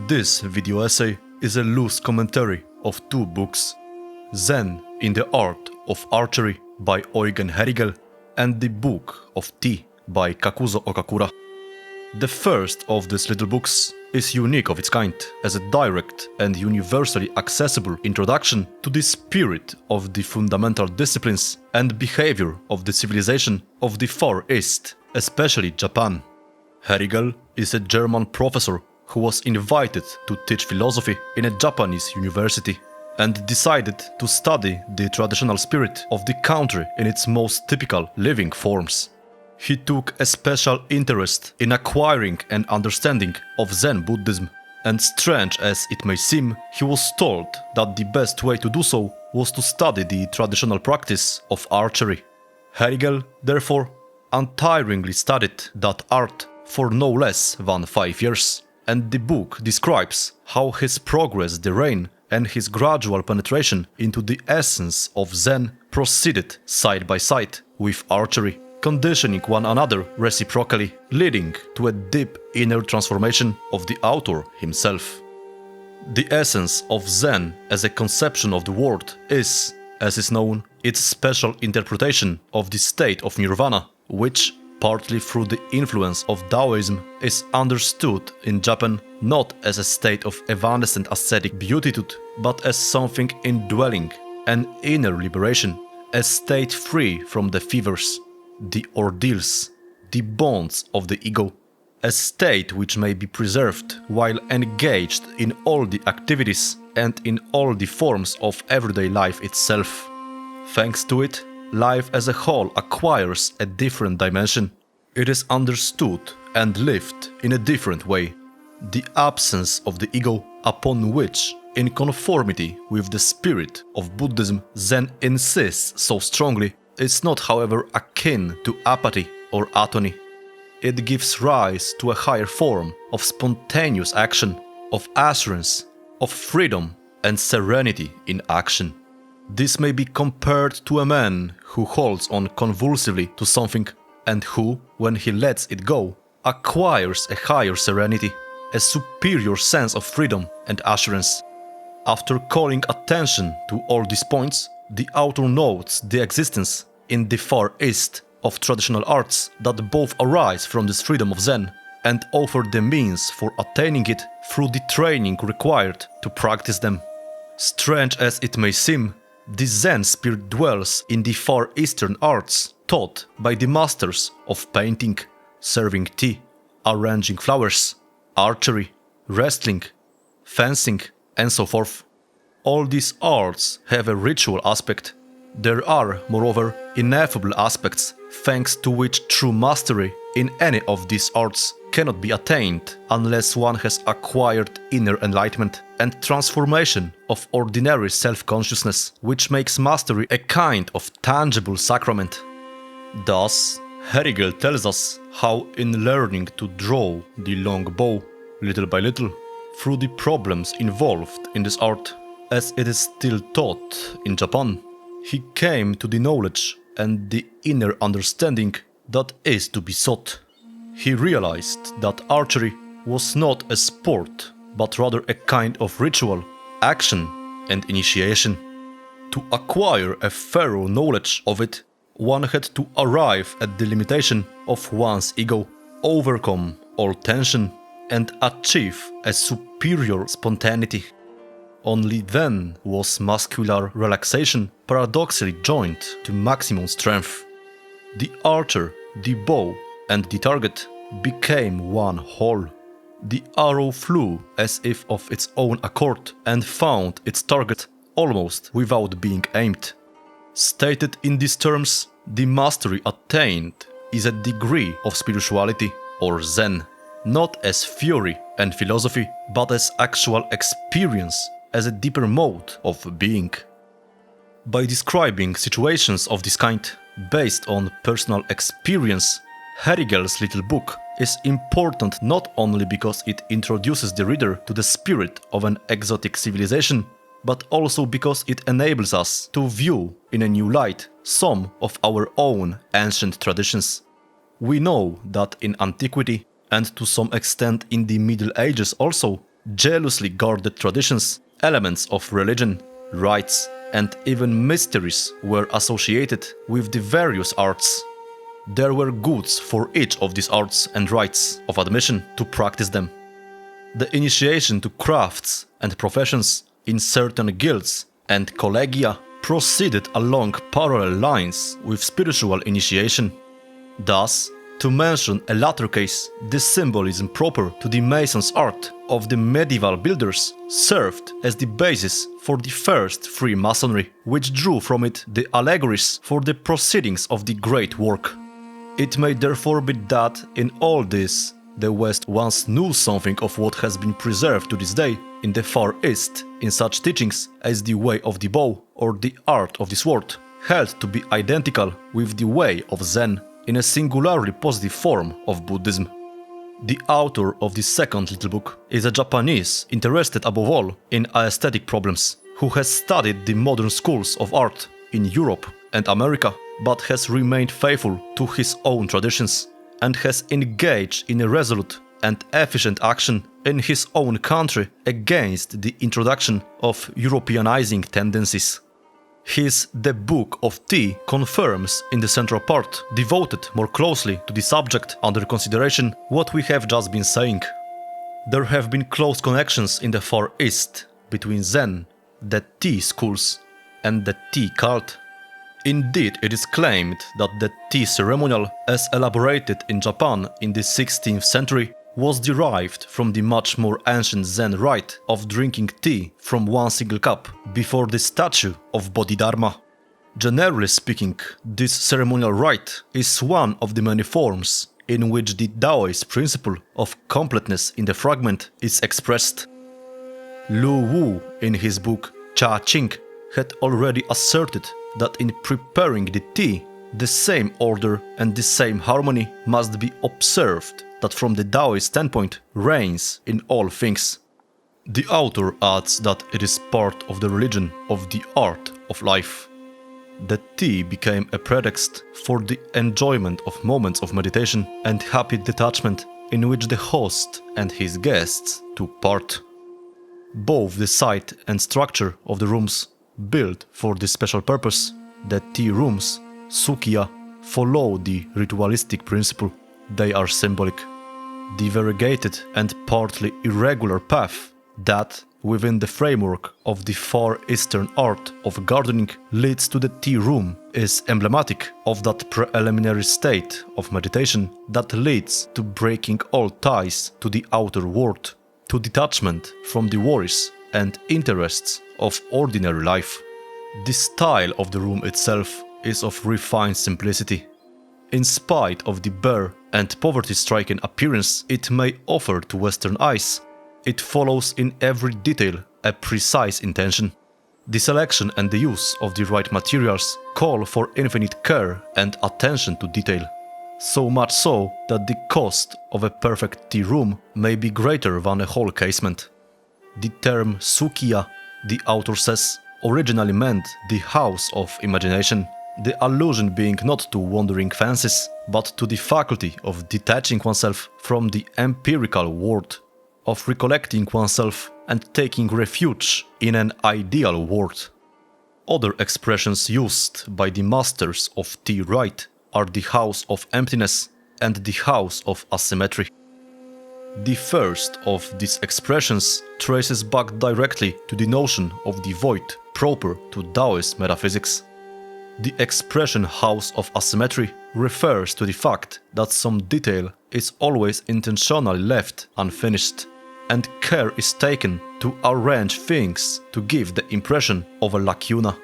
This video essay is a loose commentary of two books, Zen in the Art of Archery by Eugen Herrigel and The Book of Tea by Kakuzo Okakura. The first of these little books is unique of its kind as a direct and universally accessible introduction to the spirit of the fundamental disciplines and behavior of the civilization of the Far East, especially Japan. Herrigel is a German professor who was invited to teach philosophy in a Japanese university and decided to study the traditional spirit of the country in its most typical living forms. He took a special interest in acquiring an understanding of Zen Buddhism, and strange as it may seem, he was told that the best way to do so was to study the traditional practice of archery. Herrigel, therefore, untiringly studied that art for no less than 5 years, and the book describes how his progress therein and his gradual penetration into the essence of Zen proceeded side by side with archery, conditioning one another reciprocally, leading to a deep inner transformation of the author himself. The essence of Zen as a conception of the world is, as is known, its special interpretation of the state of nirvana, which, partly through the influence of Taoism, is understood in Japan not as a state of evanescent ascetic beatitude, but as something indwelling, an inner liberation, a state free from the fevers, the ordeals, the bonds of the ego, a state which may be preserved while engaged in all the activities and in all the forms of everyday life itself. Thanks to it, life as a whole acquires a different dimension. It is understood and lived in a different way. The absence of the ego, upon which, in conformity with the spirit of Buddhism, Zen insists so strongly, is not, however, akin to apathy or atony. It gives rise to a higher form of spontaneous action, of assurance, of freedom and serenity in action. This may be compared to a man who holds on convulsively to something and who, when he lets it go, acquires a higher serenity, a superior sense of freedom and assurance. After calling attention to all these points, the author notes the existence in the Far East of traditional arts that both arise from this freedom of Zen and offer the means for attaining it through the training required to practice them. Strange as it may seem, the Zen spirit dwells in the Far Eastern arts taught by the masters of painting, serving tea, arranging flowers, archery, wrestling, fencing, and so forth. All these arts have a ritual aspect. There are, moreover, ineffable aspects, thanks to which true mastery in any of these arts cannot be attained unless one has acquired inner enlightenment and transformation of ordinary self-consciousness, which makes mastery a kind of tangible sacrament. Thus, Herrigel tells us how in learning to draw the long bow, little by little, through the problems involved in this art, as it is still taught in Japan, he came to the knowledge and the inner understanding that is to be sought. He realized that archery was not a sport, but rather a kind of ritual, action, and initiation. To acquire a thorough knowledge of it, one had to arrive at the limitation of one's ego, overcome all tension, and achieve a superior spontaneity. Only then was muscular relaxation paradoxically joined to maximum strength. The archer, the bow, and the target became one whole. The arrow flew as if of its own accord and found its target almost without being aimed. Stated in these terms, the mastery attained is a degree of spirituality or Zen, not as theory and philosophy, but as actual experience, as a deeper mode of being. By describing situations of this kind, based on personal experience, Herrigel's little book is important not only because it introduces the reader to the spirit of an exotic civilization, but also because it enables us to view in a new light some of our own ancient traditions. We know that in antiquity, and to some extent in the Middle Ages also, jealously guarded traditions, elements of religion, rites, and even mysteries were associated with the various arts. There were goods for each of these arts and rites of admission to practice them. The initiation to crafts and professions in certain guilds and collegia proceeded along parallel lines with spiritual initiation. Thus, to mention a latter case, the symbolism proper to the mason's art of the medieval builders served as the basis for the first Freemasonry, which drew from it the allegories for the proceedings of the great work. It may therefore be that in all this, the West once knew something of what has been preserved to this day in the Far East in such teachings as the way of the bow or the art of the sword, held to be identical with the way of Zen in a singularly positive form of Buddhism. The author of the second little book is a Japanese interested above all in aesthetic problems, who has studied the modern schools of art in Europe and America, but has remained faithful to his own traditions and has engaged in a resolute and efficient action in his own country against the introduction of Europeanizing tendencies. His The Book of Tea confirms in the central part, devoted more closely to the subject under consideration, what we have just been saying. There have been close connections in the Far East between Zen, the tea schools, and the tea cult. Indeed, it is claimed that the tea ceremonial, as elaborated in Japan in the 16th century, was derived from the much more ancient Zen rite of drinking tea from one single cup before the statue of Bodhidharma. Generally speaking, this ceremonial rite is one of the many forms in which the Taoist principle of completeness in the fragment is expressed. Lu Wu, in his book Cha Ching, had already asserted that in preparing the tea, the same order and the same harmony must be observed that from the Taoist standpoint reigns in all things. The author adds that it is part of the religion of the art of life. The tea became a pretext for the enjoyment of moments of meditation and happy detachment in which the host and his guests took part. Both the site and structure of the rooms built for this special purpose, the tea rooms, Sukya, follow the ritualistic principle. They are symbolic. The variegated and partly irregular path that, within the framework of the Far Eastern art of gardening, leads to the tea room is emblematic of that preliminary state of meditation that leads to breaking all ties to the outer world, to detachment from the worries and interests of ordinary life. The style of the room itself is of refined simplicity. In spite of the bare and poverty-stricken appearance it may offer to Western eyes, it follows in every detail a precise intention. The selection and the use of the right materials call for infinite care and attention to detail. So much so that the cost of a perfect tea room may be greater than a whole casement. The term Sukya, the author says, originally meant the house of imagination, the allusion being not to wandering fancies, but to the faculty of detaching oneself from the empirical world, of recollecting oneself and taking refuge in an ideal world. Other expressions used by the masters of tea rite are the house of emptiness and the house of asymmetry. The first of these expressions traces back directly to the notion of the void proper to Taoist metaphysics. The expression house of asymmetry refers to the fact that some detail is always intentionally left unfinished, and care is taken to arrange things to give the impression of a lacuna.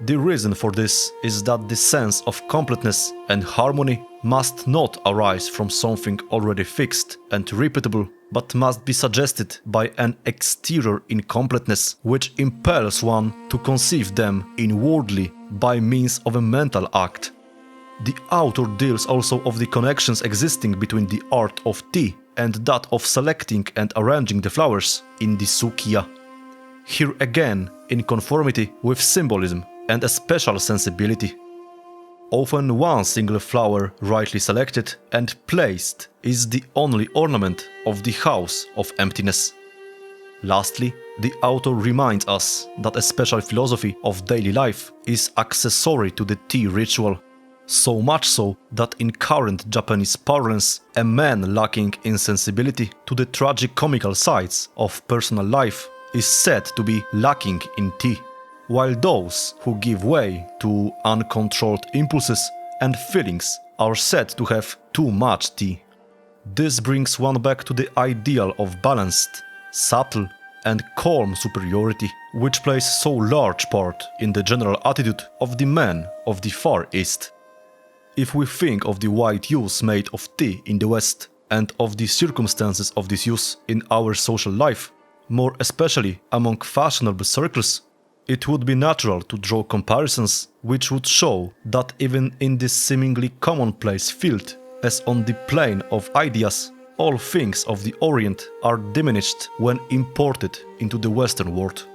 The reason for this is that the sense of completeness and harmony must not arise from something already fixed and repeatable, but must be suggested by an exterior incompleteness which impels one to conceive them inwardly by means of a mental act. The author deals also of the connections existing between the art of tea and that of selecting and arranging the flowers in the Sukya. Here again, in conformity with symbolism and a special sensibility. Often one single flower rightly selected and placed is the only ornament of the house of emptiness. Lastly, the author reminds us that a special philosophy of daily life is accessory to the tea ritual. So much so that in current Japanese parlance, a man lacking in sensibility to the tragic-comical sides of personal life is said to be lacking in tea, while those who give way to uncontrolled impulses and feelings are said to have too much tea. This brings one back to the ideal of balanced, subtle and calm superiority, which plays so large part in the general attitude of the men of the Far East. If we think of the wide use made of tea in the West and of the circumstances of this use in our social life, more especially among fashionable circles, it would be natural to draw comparisons which would show that even in this seemingly commonplace field, as on the plane of ideas, all things of the Orient are diminished when imported into the Western world.